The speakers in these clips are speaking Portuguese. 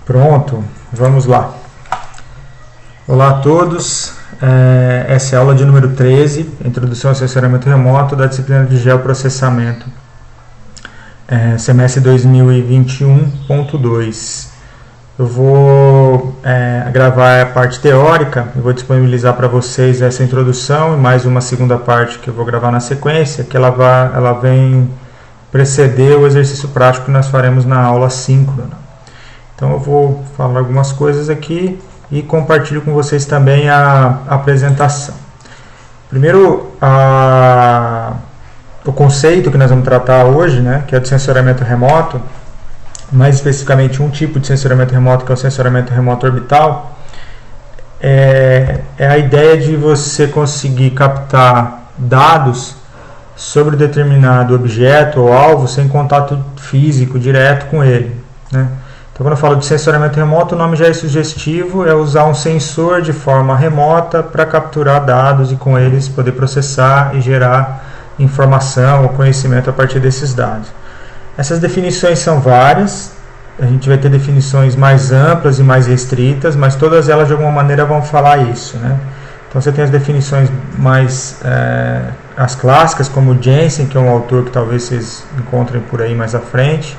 Pronto, vamos lá. Olá a todos, essa é a aula de número 13, Introdução ao Sensoriamento Remoto da disciplina de Geoprocessamento, semestre 2021.2. Eu vou gravar a parte teórica, eu vou disponibilizar para vocês essa introdução e mais uma segunda parte que eu vou gravar na sequência, que ela vem preceder o exercício prático que nós faremos na aula síncrona. Então eu vou falar algumas coisas aqui e compartilho com vocês também a apresentação. Primeiro, o conceito que nós vamos tratar hoje, né, que é o de sensoriamento remoto, mais especificamente um tipo de sensoriamento remoto, que é o sensoriamento remoto orbital, é a ideia de você conseguir captar dados sobre determinado objeto ou alvo sem contato físico direto com ele, né? Então, quando eu falo de sensoriamento remoto, o nome já é sugestivo, é usar um sensor de forma remota para capturar dados e com eles poder processar e gerar informação ou conhecimento a partir desses dados. Essas definições são várias, a gente vai ter definições mais amplas e mais restritas, mas todas elas de alguma maneira vão falar isso, né? Então você tem as definições mais as clássicas, como o Jensen, que é um autor que talvez vocês encontrem por aí mais à frente,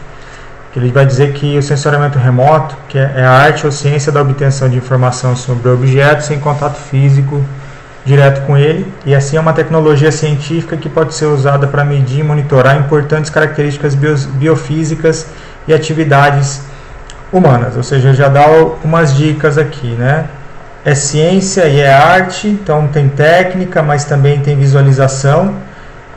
que ele vai dizer que o sensoriamento remoto, que é a arte ou ciência da obtenção de informação sobre o objeto sem contato físico direto com ele, e assim é uma tecnologia científica que pode ser usada para medir e monitorar importantes características biofísicas e atividades humanas. Ou seja, já dá umas dicas aqui, né? É ciência e é arte, então tem técnica, mas também tem visualização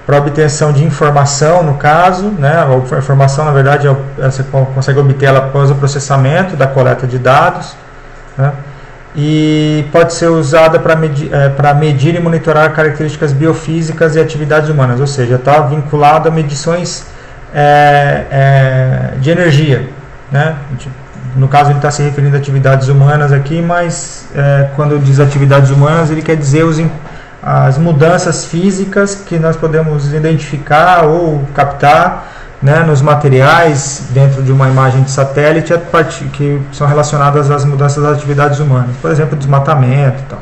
para obtenção de informação, no caso, né? A informação, na verdade, você consegue obter ela após o processamento da coleta de dados, né? E pode ser usada para medir e monitorar características biofísicas e atividades humanas, ou seja, está vinculado a medições de energia, né? No caso, ele está se referindo a atividades humanas aqui, mas quando diz atividades humanas, ele quer dizer as mudanças físicas que nós podemos identificar ou captar, né, nos materiais dentro de uma imagem de satélite que são relacionadas às mudanças das atividades humanas, por exemplo, desmatamento e tal.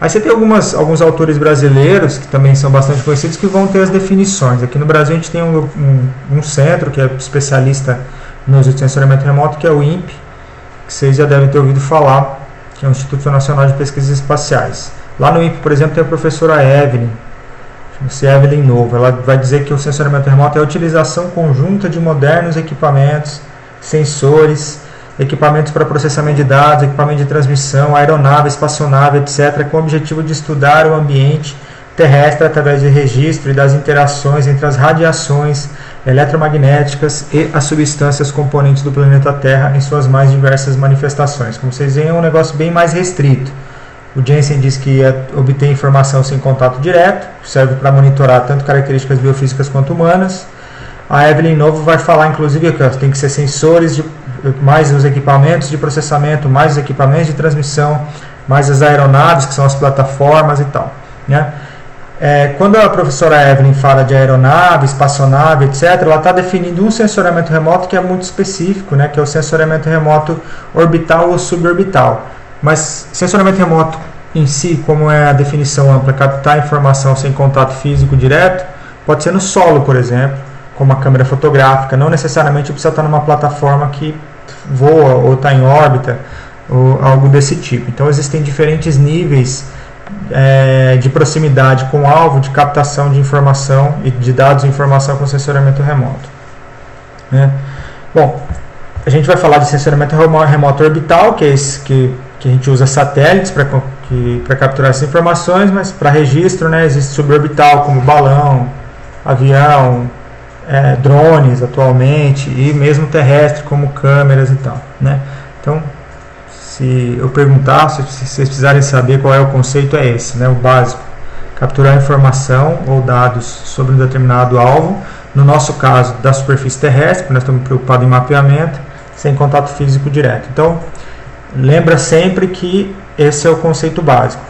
Aí você tem alguns autores brasileiros que também são bastante conhecidos que vão ter as definições. Aqui no Brasil a gente tem um centro que é especialista no uso de sensoriamento remoto, que é o INPE, que vocês já devem ter ouvido falar, que é o Instituto Nacional de Pesquisas Espaciais. Lá no INPE, por exemplo, tem a professora Evelyn, chama-se Evelyn Novo. Ela vai dizer que o sensoriamento remoto é a utilização conjunta de modernos equipamentos, sensores, equipamentos para processamento de dados, equipamento de transmissão, aeronave, espaçonave, etc., com o objetivo de estudar o ambiente terrestre através de registro e das interações entre as radiações eletromagnéticas e as substâncias componentes do planeta Terra em suas mais diversas manifestações. Como vocês veem, é um negócio bem mais restrito. O Jensen diz que obter informação sem contato direto, serve para monitorar tanto características biofísicas quanto humanas. A Evelyn Novo vai falar, inclusive, que tem que ser sensores, mais os equipamentos de processamento, mais os equipamentos de transmissão, mais as aeronaves, que são as plataformas e tal, né? Quando a professora Evelyn fala de aeronave, espaçonave, etc., ela está definindo um sensoriamento remoto que é muito específico, né, que é o sensoriamento remoto orbital ou suborbital. Mas sensoriamento remoto em si, como é a definição ampla, captar informação sem contato físico direto, pode ser no solo, por exemplo, como a câmera fotográfica. Não necessariamente precisa estar numa plataforma que voa ou está em órbita, ou algo desse tipo. Então existem diferentes níveis de proximidade com o alvo, de captação de informação e de dados e informação com sensoriamento remoto, né? Bom, a gente vai falar de sensoriamento remoto orbital, que é esse que a gente usa satélites para capturar essas informações, mas para registro, né, existe suborbital, como balão, avião, drones atualmente, e mesmo terrestre, como câmeras e tal, né? Então, se eu perguntar, se vocês precisarem saber qual é o conceito, é esse, né, o básico: capturar informação ou dados sobre um determinado alvo, no nosso caso da superfície terrestre, porque nós estamos preocupados em mapeamento, sem contato físico direto. Então, lembra sempre que esse é o conceito básico.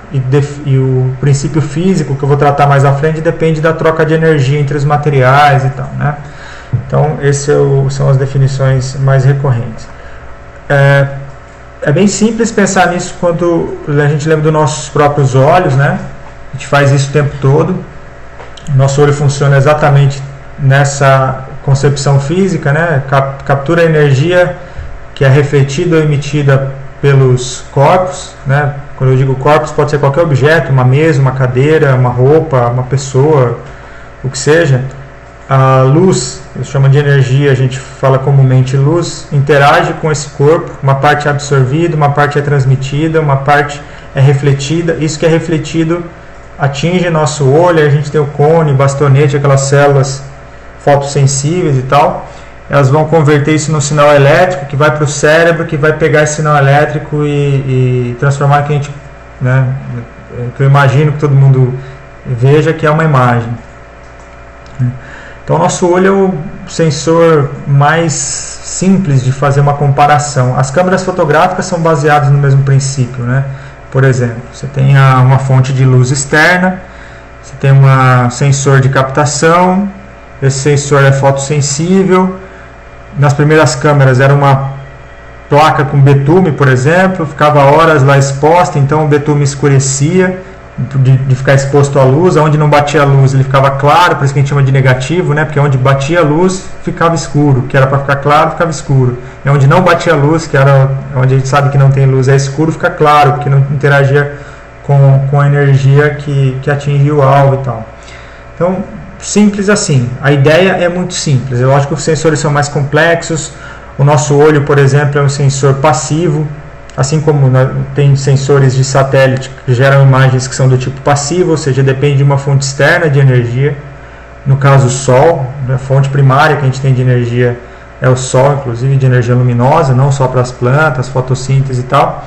E o princípio físico, que eu vou tratar mais à frente, depende da troca de energia entre os materiais e tal, né? Então, essas são as definições mais recorrentes. É bem simples pensar nisso quando a gente lembra dos nossos próprios olhos, né? A gente faz isso o tempo todo. Nosso olho funciona exatamente nessa concepção física, né? Captura a energia que é refletida ou emitida pelos corpos, né? Quando eu digo corpos, pode ser qualquer objeto, uma mesa, uma cadeira, uma roupa, uma pessoa, o que seja. A luz, eles chamam de energia, a gente fala comumente luz, interage com esse corpo, uma parte é absorvida, uma parte é transmitida, uma parte é refletida. Isso que é refletido atinge nosso olho, a gente tem o cone, bastonete, aquelas células fotossensíveis e tal. Elas vão converter isso num sinal elétrico que vai para o cérebro, que vai pegar esse sinal elétrico e transformar em que a gente, né, que eu imagino que todo mundo veja, que é uma imagem. Então, o nosso olho é o sensor mais simples de fazer uma comparação. As câmeras fotográficas são baseadas no mesmo princípio, né? Por exemplo, você tem uma fonte de luz externa, você tem um sensor de captação, esse sensor é fotossensível. Nas primeiras câmeras era uma placa com betume, por exemplo, ficava horas lá exposta, então o betume escurecia de ficar exposto à luz. Onde não batia a luz ele ficava claro, por isso que a gente chama de negativo, né? Porque onde batia a luz ficava escuro, que era para ficar claro, ficava escuro. E onde não batia a luz, que era onde a gente sabe que não tem luz, é escuro, fica claro, porque não interagia com a energia que atingia o alvo e tal. Então, simples assim. A ideia é muito simples. É lógico que os sensores são mais complexos. O nosso olho, por exemplo, é um sensor passivo, assim como tem sensores de satélite que geram imagens que são do tipo passivo, ou seja, depende de uma fonte externa de energia. No caso, o Sol, a fonte primária que a gente tem de energia é o Sol, inclusive de energia luminosa, não só para as plantas, fotossíntese e tal.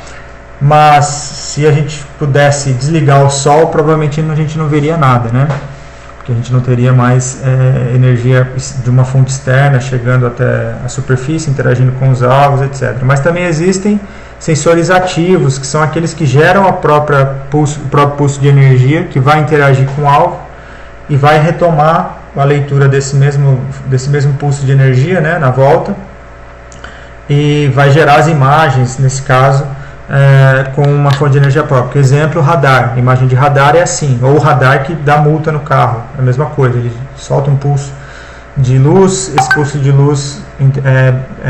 Mas se a gente pudesse desligar o Sol, provavelmente a gente não veria nada, né? Porque a gente não teria mais energia de uma fonte externa chegando até a superfície, interagindo com os alvos, etc. Mas também existem sensores ativos, que são aqueles que geram o próprio pulso de energia, que vai interagir com o alvo e vai retomar a leitura desse mesmo pulso de energia, né, na volta, e vai gerar as imagens, nesse caso, com uma fonte de energia própria. Por exemplo, o radar. A imagem de radar é assim, ou o radar que dá multa no carro, é a mesma coisa, ele solta um pulso de luz, esse pulso de luz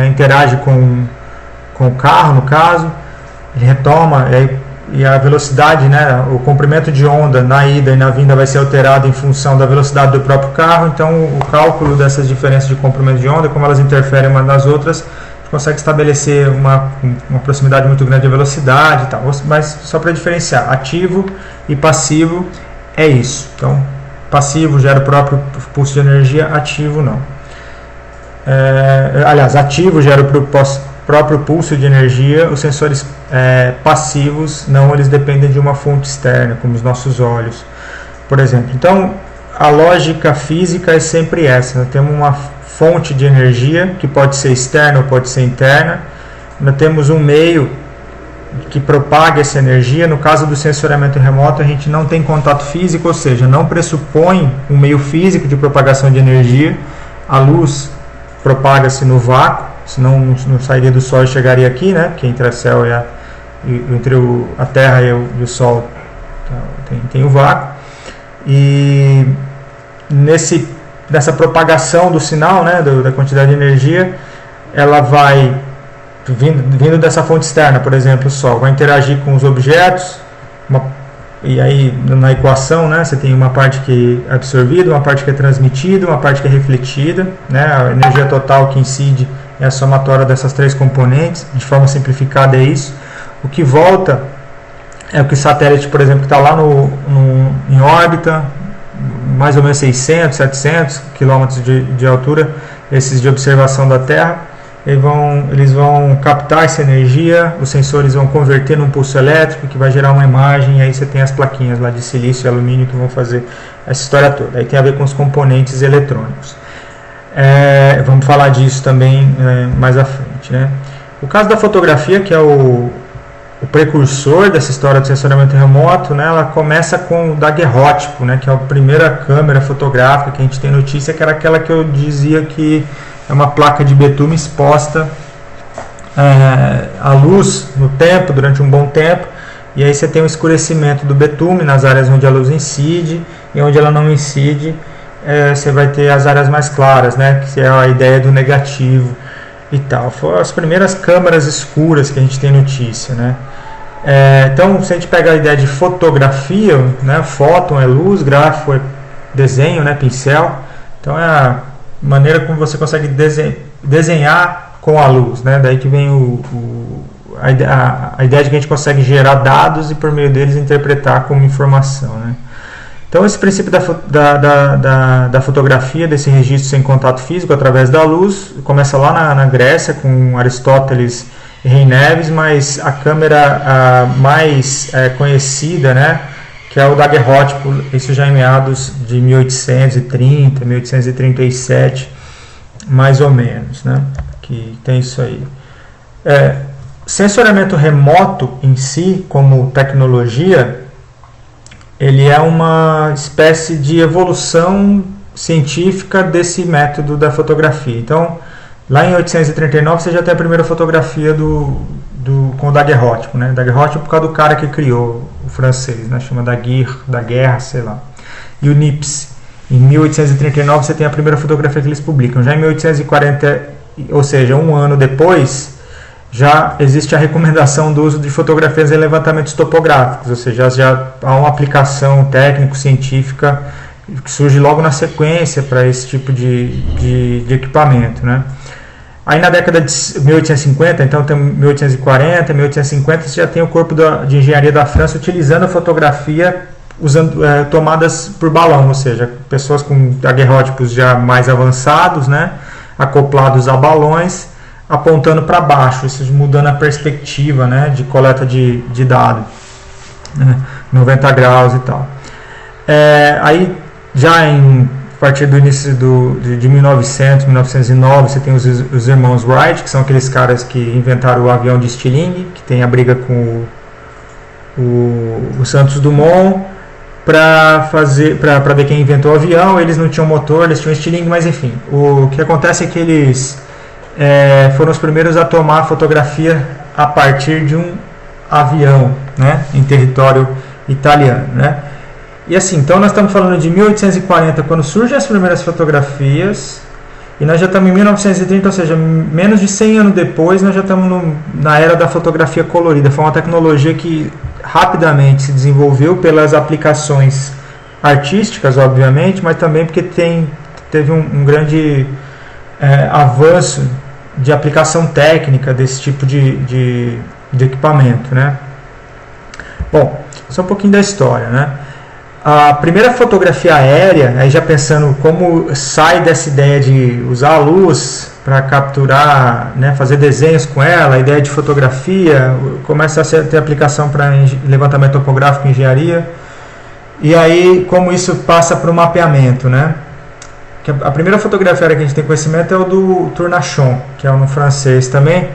interage com o carro, no caso, ele retoma, e a velocidade, né, o comprimento de onda na ida e na vinda vai ser alterado em função da velocidade do próprio carro. Então, o cálculo dessas diferenças de comprimento de onda, como elas interferem umas nas outras, a gente consegue estabelecer uma proximidade muito grande de velocidade e tal. Mas só para diferenciar, ativo e passivo é isso. Então, passivo gera o próprio pulso de energia, ativo não. Aliás, ativo gera o próprio pulso de energia. Os sensores passivos não, eles dependem de uma fonte externa, como os nossos olhos, por exemplo. Então, a lógica física é sempre essa. Nós temos uma fonte de energia, que pode ser externa ou pode ser interna. Nós temos um meio que propaga essa energia. No caso do sensoriamento remoto, a gente não tem contato físico, ou seja, não pressupõe um meio físico de propagação de energia. A luz propaga-se no vácuo, senão não sairia do Sol e chegaria aqui, né? Porque entre entre a Terra e o Sol tem o vácuo. E nessa propagação do sinal, né, da quantidade de energia, ela vai vindo dessa fonte externa, por exemplo, o Sol, vai interagir com os objetos, e aí na equação, né, você tem uma parte que é absorvida, uma parte que é transmitida, uma parte que é refletida, né, a energia total que incide é a somatória dessas três componentes. De forma simplificada é isso. O que volta é o que o satélite, por exemplo, que está lá em órbita, mais ou menos 600, 700 quilômetros de altura, esses de observação da Terra, eles vão captar essa energia, os sensores vão converter num pulso elétrico que vai gerar uma imagem, e aí você tem as plaquinhas lá de silício e alumínio que vão fazer essa história toda. Aí tem a ver com os componentes eletrônicos. Vamos falar disso também mais à frente, né? O caso da fotografia, que é o precursor dessa história do sensoriamento remoto, né, ela começa com o daguerrótipo, né, que é a primeira câmera fotográfica que a gente tem notícia, que era aquela que eu dizia que é uma placa de betume exposta a luz no tempo, durante um bom tempo, e aí você tem o escurecimento do betume nas áreas onde a luz incide, e onde ela não incide, você vai ter as áreas mais claras, né, que é a ideia do negativo e tal. Foram as primeiras câmeras escuras que a gente tem notícia, né. Então, se a gente pega a ideia de fotografia, né, fóton é luz, grafo é desenho, né, pincel, então é a maneira como você consegue desenhar com a luz, né, daí que vem a ideia de que a gente consegue gerar dados e por meio deles interpretar como informação, né. Então esse princípio da fotografia, desse registro sem contato físico através da luz, começa lá na Grécia com Aristóteles e Rei Neves, mas a câmera mais conhecida, né, que é o daguerrótipo, isso já em meados de 1830, 1837, mais ou menos, né, que tem isso aí. Sensoriamento remoto em si, como tecnologia, ele é uma espécie de evolução científica desse método da fotografia. Então, lá em 1839 você já tem a primeira fotografia com o daguerrótipo, né? Daguerrótipo por causa do cara que criou, o francês, né? Chama daguerre, sei lá. E o Niepce. Em 1839 você tem a primeira fotografia que eles publicam. Já em 1840, ou seja, um ano depois, já existe a recomendação do uso de fotografias em levantamentos topográficos, ou seja, já há uma aplicação técnico-científica que surge logo na sequência para esse tipo de equipamento, né? Aí na década de 1850, então tem 1840, 1850, você já tem o corpo de engenharia da França utilizando a fotografia usando tomadas por balão, ou seja, pessoas com daguerrótipos já mais avançados, né, acoplados a balões, apontando para baixo, isso mudando a perspectiva, né, de coleta de dado, né, 90 graus e tal. Aí já a partir do início de 1900, 1909, você tem os irmãos Wright, que são aqueles caras que inventaram o avião de Stirling, que tem a briga com o Santos Dumont para ver quem inventou o avião. Eles não tinham motor, eles tinham Stirling, mas enfim, o que acontece é que eles foram os primeiros a tomar fotografia a partir de um avião, né, em território italiano, né. E assim, então nós estamos falando de 1840, quando surgem as primeiras fotografias, e nós já estamos em 1930, ou seja, menos de 100 anos depois, nós já estamos na era da fotografia colorida. Foi uma tecnologia que rapidamente se desenvolveu pelas aplicações artísticas, obviamente, mas também porque teve um grande avanço de aplicação técnica desse tipo de equipamento, né? Bom, só um pouquinho da história, né? A primeira fotografia aérea, aí já pensando como sai dessa ideia de usar a luz para capturar, né, fazer desenhos com ela, a ideia de fotografia, começa a ter aplicação para levantamento topográfico e engenharia, e aí como isso passa para o mapeamento, né? A primeira fotografia aérea que a gente tem conhecimento é o do Tournachon, que é um francês também,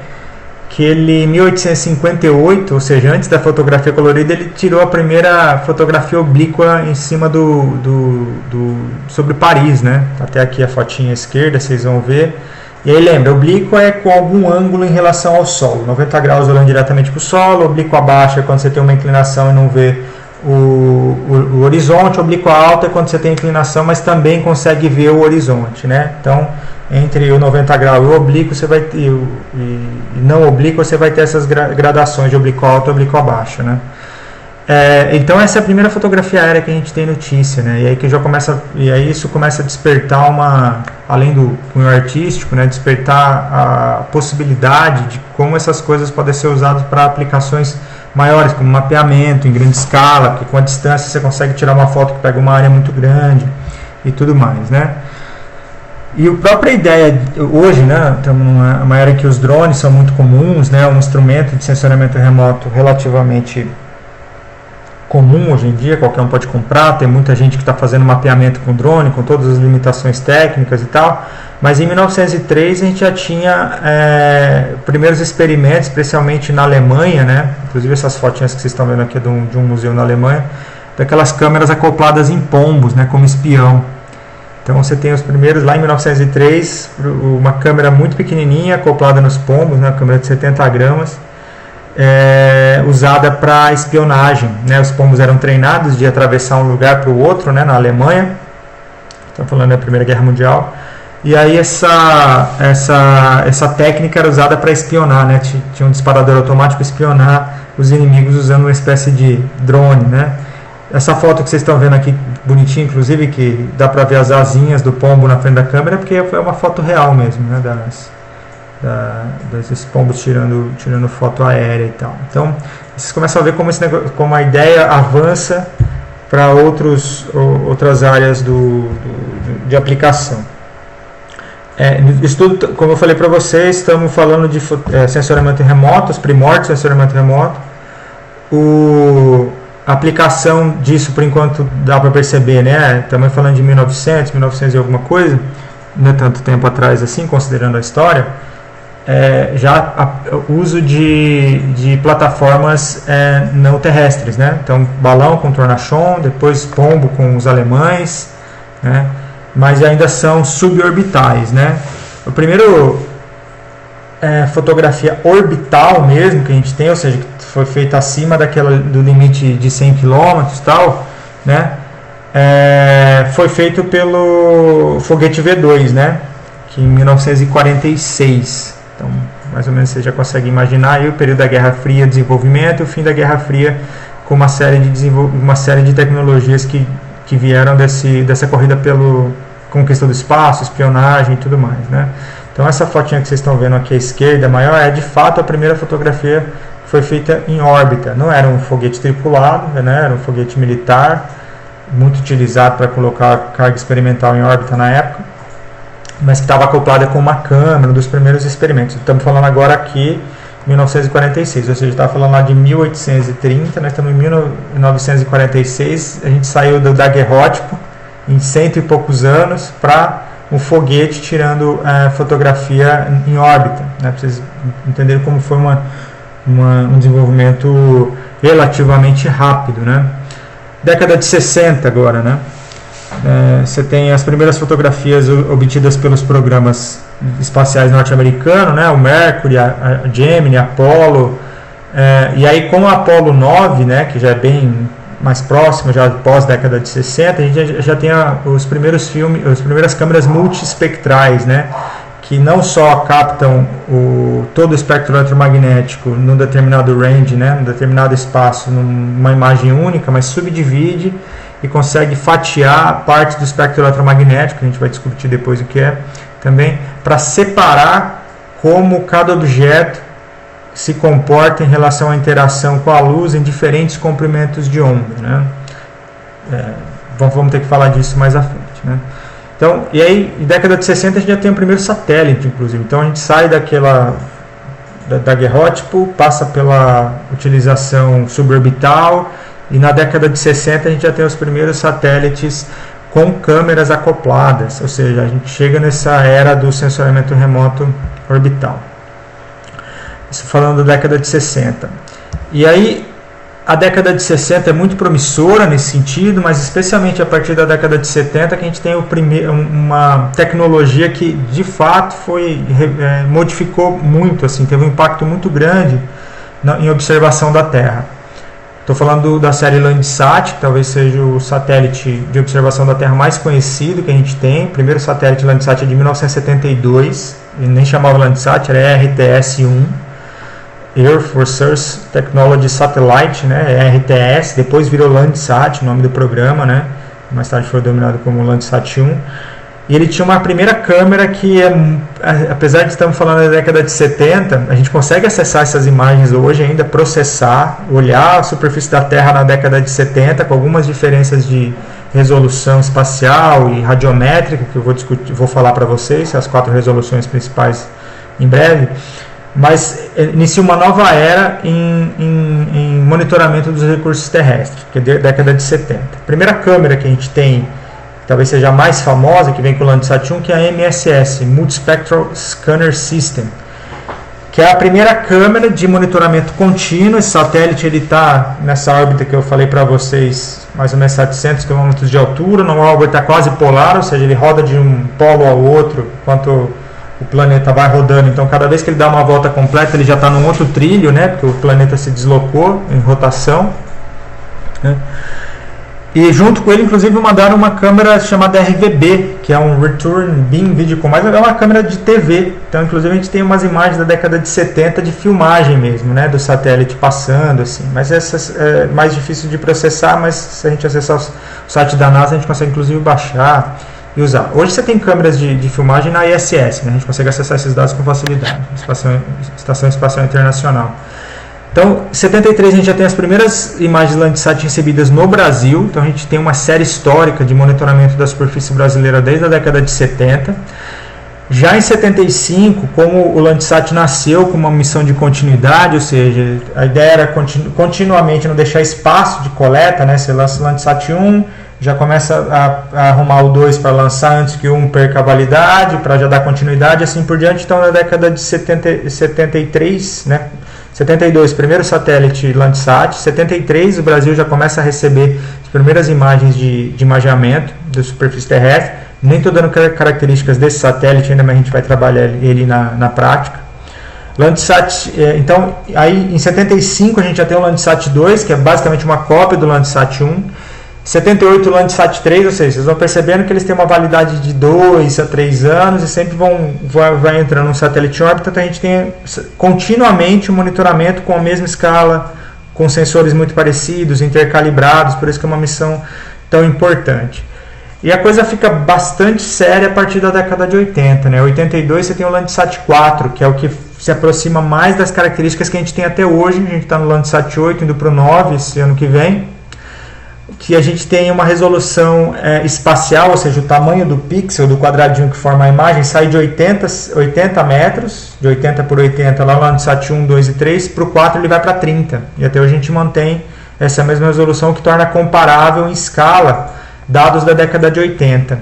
que ele, em 1858, ou seja, antes da fotografia colorida, ele tirou a primeira fotografia oblíqua em cima sobre Paris, né? Até aqui a fotinha à esquerda, vocês vão ver. E aí lembra, oblíqua é com algum ângulo em relação ao solo, 90 graus olhando diretamente para o solo, oblíqua baixa é quando você tem uma inclinação e não vê o horizonte, oblíqua alta é quando você tem inclinação, mas também consegue ver o horizonte, né? Então, entre o 90 graus e o oblíquo, você vai ter, e não oblíquo, você vai ter essas gradações de oblíqua alta e oblíqua baixa, né? Então essa é a primeira fotografia aérea que a gente tem notícia, né? E aí isso começa a despertar além do cunho artístico, né? Despertar a possibilidade de como essas coisas podem ser usadas para aplicações maiores, como mapeamento em grande escala, porque com a distância você consegue tirar uma foto que pega uma área muito grande e tudo mais, né? E a própria ideia, hoje, né, estamos numa era em que os drones são muito comuns, né, um instrumento de sensoriamento remoto relativamente comum hoje em dia, qualquer um pode comprar, tem muita gente que está fazendo mapeamento com drone, com todas as limitações técnicas e tal, mas em 1903 a gente já tinha primeiros experimentos, especialmente na Alemanha, né, inclusive essas fotinhas que vocês estão vendo aqui de um museu na Alemanha, daquelas câmeras acopladas em pombos, né, como espião. Então você tem os primeiros lá em 1903, uma câmera muito pequenininha acoplada nos pombos, né, uma câmera de 70 gramas, usada para espionagem, né? Os pombos eram treinados de atravessar um lugar para o outro, né, na Alemanha, estamos falando da Primeira Guerra Mundial, e aí essa técnica era usada para espionar, né? Tinha um disparador automático para espionar os inimigos usando uma espécie de drone, né? Essa foto que vocês estão vendo aqui, bonitinha, inclusive, que dá para ver as asinhas do pombo na frente da câmera, porque é uma foto real mesmo, né, desses pombos tirando foto aérea e tal. Então, vocês começam a ver como a ideia avança para outras áreas de aplicação. Isso tudo, como eu falei para vocês, estamos falando de sensoriamento remoto, os primórdios de sensoriamento remoto. A aplicação disso, por enquanto, dá para perceber, né? Estamos falando de 1900 e alguma coisa, não é tanto tempo atrás assim, considerando a história. O uso de plataformas não terrestres, né? Então, balão com tornachon, depois pombo com os alemães, né? Mas ainda são suborbitais, né? O primeiro fotografia orbital mesmo que a gente tem, ou seja, que foi feita acima do limite de 100 km e tal, né? Foi feito pelo foguete V2, né? Que em 1946. Então, mais ou menos você já consegue imaginar aí o período da Guerra Fria, desenvolvimento, e o fim da Guerra Fria com uma série de tecnologias que vieram dessa corrida pela conquista do espaço, espionagem e tudo mais, né? Então essa fotinha que vocês estão vendo aqui à esquerda, maior, é de fato a primeira fotografia que foi feita em órbita. Não era um foguete tripulado, né? Era um foguete militar, muito utilizado para colocar carga experimental em órbita na época, mas que estava acoplada com uma câmera, um dos primeiros experimentos. Estamos falando agora aqui 1946, ou seja, estava falando lá de 1830, nós estamos em 1946, a gente saiu do daguerrótipo em 100 e poucos anos para um foguete tirando fotografia em órbita, né, para vocês entenderem como foi um desenvolvimento relativamente rápido, né. Década de 60 agora, né, você tem as primeiras fotografias obtidas pelos programas espaciais norte-americanos, né, o Mercury, a Gemini, a Apollo, e aí com o Apollo 9, né, que já é bem mais próximo, já pós década de 60, a gente já tem as primeiras câmeras multiespectrais, né, que não só captam todo o espectro eletromagnético num determinado range, né, num determinado espaço, numa imagem única, mas subdivide e consegue fatiar parte do espectro eletromagnético, que a gente vai discutir depois o que é, também, para separar como cada objeto se comporta em relação à interação com a luz em diferentes comprimentos de onda, né? Vamos ter que falar disso mais à frente, né? Então, e aí, em década de 60 a gente já tem o primeiro satélite, inclusive. Então a gente sai daguerrótipo, passa pela utilização suborbital, e na década de 60 a gente já tem os primeiros satélites com câmeras acopladas, ou seja, a gente chega nessa era do sensoriamento remoto orbital. Isso falando da década de 60. E aí, a década de 60 é muito promissora nesse sentido, mas especialmente a partir da década de 70 que a gente tem uma tecnologia que de fato modificou muito, assim, teve um impacto muito grande em observação da Terra. Estou falando da série Landsat, que talvez seja o satélite de observação da Terra mais conhecido que a gente tem. O primeiro satélite Landsat é de 1972, ele nem chamava Landsat, era RTS-1, Earth Resource Technology Satellite, né, RTS, depois virou Landsat, o nome do programa, né, mais tarde foi denominado como Landsat-1. E ele tinha uma primeira câmera que, apesar de estarmos falando da década de 70, a gente consegue acessar essas imagens hoje ainda, processar, olhar a superfície da Terra na década de 70, com algumas diferenças de resolução espacial e radiométrica, que eu vou falar para vocês, as 4 resoluções principais em breve, mas inicia uma nova era em monitoramento dos recursos terrestres, que é a década de 70. A primeira câmera que a gente tem, talvez seja a mais famosa, que vem com o Landsat 1, que é a MSS, Multispectral Scanner System. que é a primeira câmera de monitoramento contínuo. Esse satélite está nessa órbita que eu falei para vocês, mais ou menos 700 km de altura, numa órbita quase polar, ou seja, ele roda de um polo ao outro enquanto o planeta vai rodando. Então, cada vez que ele dá uma volta completa, ele já está num outro trilho, né, porque o planeta se deslocou em rotação, né? E junto com ele, inclusive, mandaram uma câmera chamada RVB, que é um Return Beam Video, mas é uma câmera de TV. Então, inclusive, a gente tem umas imagens da década de 70 de filmagem mesmo, né, do satélite passando, assim. Mas essa é mais difícil de processar, mas se a gente acessar o site da NASA, a gente consegue, inclusive, baixar e usar. Hoje você tem câmeras de filmagem na ISS, né? A gente consegue acessar esses dados com facilidade, Estação Espacial Internacional. Então, em 73 a gente já tem as primeiras imagens Landsat recebidas no Brasil. Então, a gente tem uma série histórica de monitoramento da superfície brasileira desde a década de 70. Já em 75, como o Landsat nasceu com uma missão de continuidade, ou seja, a ideia era continuamente não deixar espaço de coleta, né? Você lança o Landsat 1, já começa a arrumar o 2 para lançar antes que o 1 perca a validade, para já dar continuidade, assim por diante. Então, na década de 73, né? 72, primeiro satélite Landsat. 73, o Brasil já começa a receber as primeiras imagens de imageamento da superfície terrestre. Nem estou dando características desse satélite ainda, mas a gente vai trabalhar ele na prática. Landsat, então, aí em 75 a gente já tem o Landsat 2, que é basicamente uma cópia do Landsat 1. 78 o Landsat 3, ou seja, vocês vão percebendo que eles têm uma validade de 2 a 3 anos e sempre vai entrando um satélite em órbita. Então a gente tem continuamente um monitoramento com a mesma escala, com sensores muito parecidos, intercalibrados, por isso que é uma missão tão importante. E a coisa fica bastante séria a partir da década de 80, né? Em 82 você tem o Landsat 4, que é o que se aproxima mais das características que a gente tem até hoje. A gente está no Landsat 8, indo para o 9 esse ano que vem, que a gente tem uma resolução espacial, ou seja, o tamanho do pixel, do quadradinho que forma a imagem, sai de 80 metros, de 80 por 80, lá no Landsat 1, 2 e 3, para o 4 ele vai para 30. E até hoje a gente mantém essa mesma resolução, que torna comparável em escala dados da década de 80.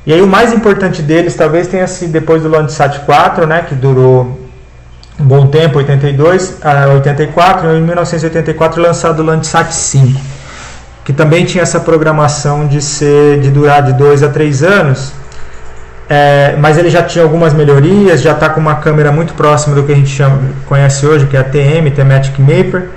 E aí o mais importante deles talvez tenha sido depois do Landsat 4, né, que durou um bom tempo, 82 a 84, e em 1984 lançado o Landsat 5. Que também tinha essa programação de durar de 2 a 3 anos, mas ele já tinha algumas melhorias, já está com uma câmera muito próxima do que a gente conhece hoje, que é a TM, Thematic Mapper.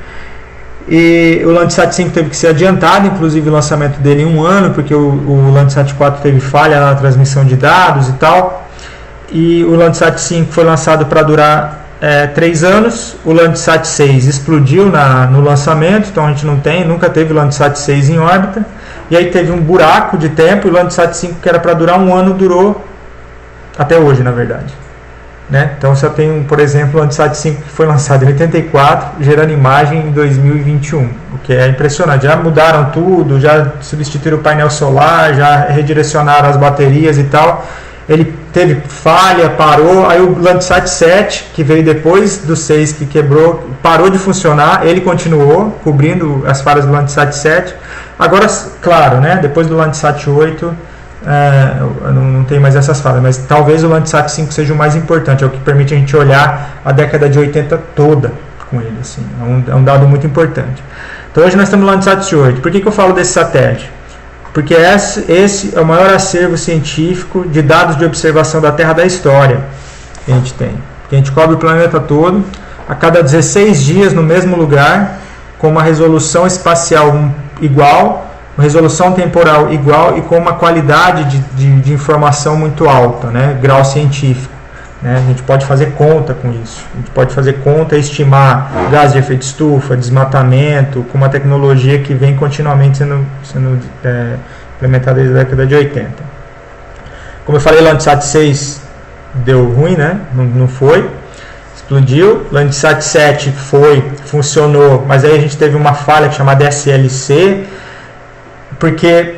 E o Landsat 5 teve que ser adiantado, inclusive o lançamento dele em um ano, porque o Landsat 4 teve falha na transmissão de dados e tal. E o Landsat 5 foi lançado para durar 3 anos. O Landsat 6 explodiu no lançamento, então a gente nunca teve o Landsat 6 em órbita. E aí teve um buraco de tempo, e o Landsat 5, que era para durar um ano, durou até hoje, na verdade. Né? Então você tem, por exemplo, o Landsat 5 que foi lançado em 84, gerando imagem em 2021, o que é impressionante. Já mudaram tudo, já substituíram o painel solar, já redirecionaram as baterias e tal. Ele teve falha, parou. Aí o Landsat 7, que veio depois do 6, que quebrou, parou de funcionar. Ele continuou cobrindo as falhas do Landsat 7. Agora, claro, né, depois do Landsat 8 não tem mais essas falhas, mas talvez o Landsat 5 seja o mais importante, é o que permite a gente olhar a década de 80 toda com ele, assim. É um dado muito importante. Então hoje nós estamos no Landsat 8. Por que eu falo desse satélite? Porque esse é o maior acervo científico de dados de observação da Terra da história que a gente tem. Que a gente cobre o planeta todo, a cada 16 dias no mesmo lugar, com uma resolução espacial igual, uma resolução temporal igual e com uma qualidade de informação muito alta, né? Grau científico. Né? A gente pode fazer conta com isso. A gente pode fazer conta e estimar gás de efeito estufa, desmatamento, com uma tecnologia que vem continuamente sendo implementada desde a década de 80. Como eu falei, o Landsat 6 deu ruim, né? Não foi, explodiu. Landsat 7 funcionou, mas aí a gente teve uma falha chamada SLC, porque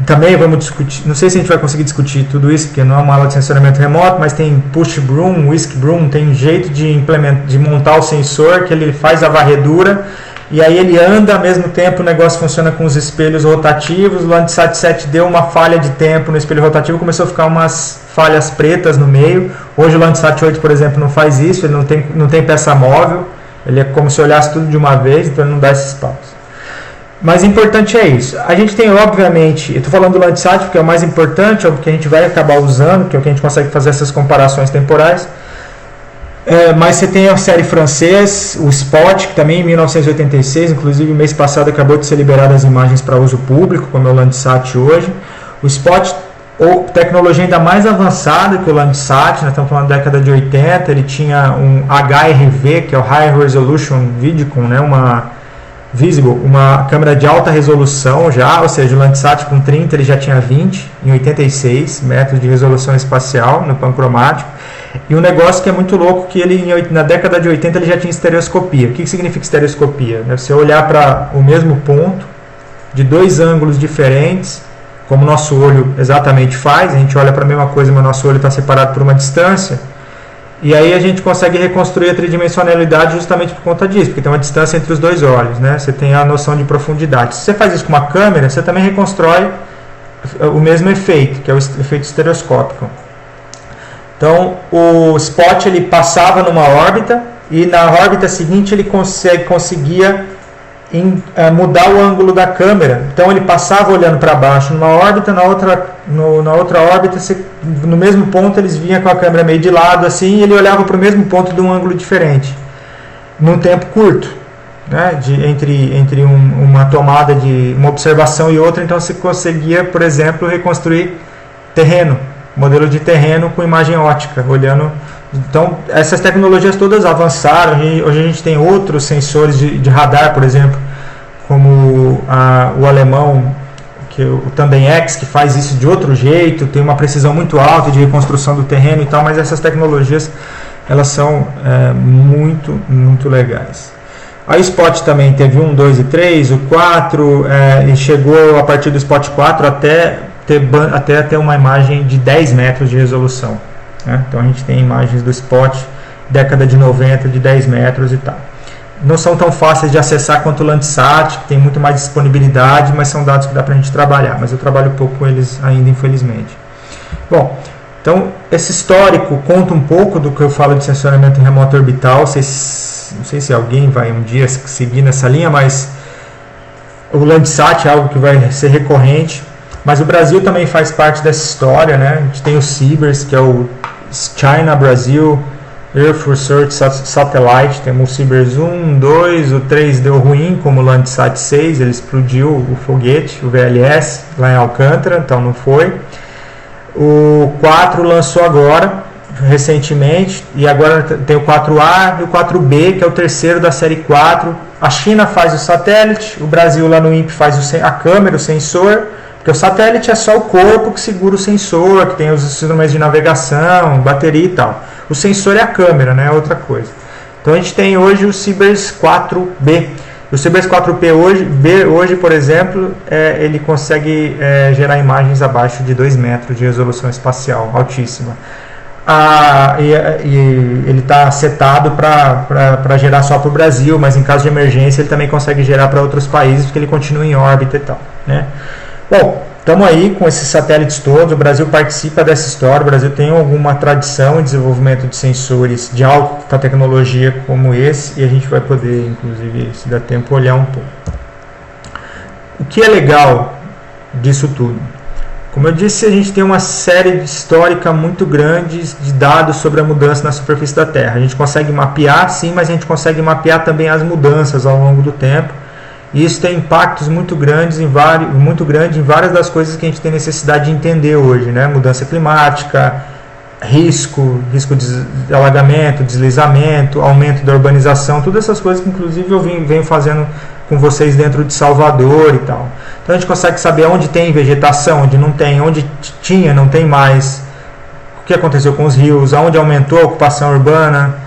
também vamos discutir, não sei se a gente vai conseguir discutir tudo isso, porque não é uma aula de sensoramento remoto, mas tem push broom, whisk broom, tem jeito de montar o sensor, que ele faz a varredura, e aí ele anda ao mesmo tempo, o negócio funciona com os espelhos rotativos. O Landsat 7 deu uma falha de tempo no espelho rotativo, começou a ficar umas falhas pretas no meio. Hoje o Landsat 8, por exemplo, não faz isso, ele não tem peça móvel, ele é como se olhasse tudo de uma vez, então ele não dá esse espaço. Mas importante é isso. A gente tem, obviamente, eu estou falando do Landsat porque é o mais importante, é o que a gente vai acabar usando, que é o que a gente consegue fazer essas comparações temporais. Mas você tem a série francesa, o Spot, que também em 1986, inclusive mês passado acabou de ser liberado as imagens para uso público, como é o Landsat hoje. O Spot, tecnologia ainda mais avançada que o Landsat, nós estamos falando da década de 80, ele tinha um HRV, que é o High Resolution Vidicon, né, uma câmera de alta resolução já, ou seja, o Landsat com 30 ele já tinha 20, em 86 metros de resolução espacial no pancromático. E um negócio que é muito louco, que ele na década de 80 ele já tinha estereoscopia. O que significa estereoscopia? É você olhar para o mesmo ponto, de dois ângulos diferentes, como o nosso olho exatamente faz, a gente olha para a mesma coisa, mas o nosso olho está separado por uma distância, e aí a gente consegue reconstruir a tridimensionalidade justamente por conta disso, porque tem uma distância entre os dois olhos, né? Você tem a noção de profundidade. Se você faz isso com uma câmera, você também reconstrói o mesmo efeito, que é o efeito estereoscópico. Então, o Spot ele passava numa órbita e na órbita seguinte ele conseguia mudar o ângulo da câmera. Então, ele passava olhando para baixo numa órbita, na outra órbita, no mesmo ponto, eles vinham com a câmera meio de lado assim, e ele olhava para o mesmo ponto de um ângulo diferente, num tempo curto, né, entre uma tomada de uma observação e outra. Então, você conseguia, por exemplo, reconstruir terreno, modelo de terreno com imagem ótica, olhando. Então, essas tecnologias todas avançaram. Hoje a gente tem outros sensores de radar, por exemplo, como o alemão, que é o Tandem X, que faz isso de outro jeito, tem uma precisão muito alta de reconstrução do terreno e tal, mas essas tecnologias elas são muito, muito legais. A Spot também teve 1, 2 e 3, o 4, e chegou a partir do Spot 4 até ter uma imagem de 10 metros de resolução, né? Então a gente tem imagens do Spot década de 90 de 10 metros e tal. Não são tão fáceis de acessar quanto o Landsat, que tem muito mais disponibilidade, mas são dados que dá para a gente trabalhar, mas eu trabalho pouco com eles ainda, infelizmente. Bom, então esse histórico conta um pouco do que eu falo de sensoramento remoto orbital. Não sei se alguém vai um dia seguir nessa linha, mas o Landsat é algo que vai ser recorrente. Mas o Brasil também faz parte dessa história, né? A gente tem o CIBERS, que é o China Brasil Earth Research Satellite. Temos o CIBERS 1, 2, o 3 deu ruim, como o Landsat 6, ele explodiu o foguete, o VLS, lá em Alcântara, então não foi. O 4 lançou agora, recentemente, e agora tem o 4A e o 4B, que é o terceiro da série 4. A China faz o satélite, o Brasil lá no INPE faz a câmera, o sensor. Porque o satélite é só o corpo que segura o sensor, que tem os instrumentos de navegação, bateria e tal. O sensor é a câmera, né? É outra coisa. Então a gente tem hoje o CIBERS 4B. O CIBERS 4B hoje, por exemplo, ele consegue gerar imagens abaixo de 2 metros de resolução espacial, altíssima. E ele está setado para gerar só para o Brasil, mas em caso de emergência ele também consegue gerar para outros países, porque ele continua em órbita e tal, né? Bom, estamos aí com esses satélites todos, o Brasil participa dessa história, o Brasil tem alguma tradição em desenvolvimento de sensores de alta tecnologia como esse, e a gente vai poder, inclusive, se der tempo, olhar um pouco. O que é legal disso tudo? Como eu disse, a gente tem uma série histórica muito grande de dados sobre a mudança na superfície da Terra. A gente consegue mapear, sim, mas a gente consegue mapear também as mudanças ao longo do tempo. E isso tem impactos muito grandes em várias das coisas que a gente tem necessidade de entender hoje, né? Mudança climática, risco de alagamento, deslizamento, aumento da urbanização, todas essas coisas que inclusive eu venho fazendo com vocês dentro de Salvador e tal. Então a gente consegue saber onde tem vegetação, onde não tem, onde tinha, não tem mais, o que aconteceu com os rios, onde aumentou a ocupação urbana.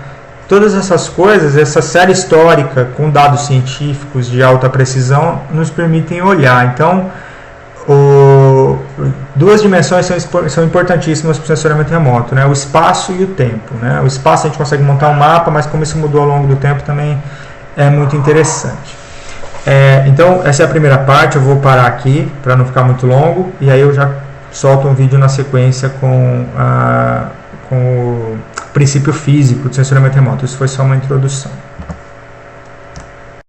Todas essas coisas, essa série histórica com dados científicos de alta precisão nos permitem olhar. Então, duas dimensões são importantíssimas para o sensoramento remoto, né? O espaço e o tempo, né? O espaço a gente consegue montar um mapa, mas como isso mudou ao longo do tempo também é muito interessante. Então, essa é a primeira parte, eu vou parar aqui para não ficar muito longo, e aí eu já solto um vídeo na sequência com o princípio físico do sensoriamento remoto. Isso foi só uma introdução.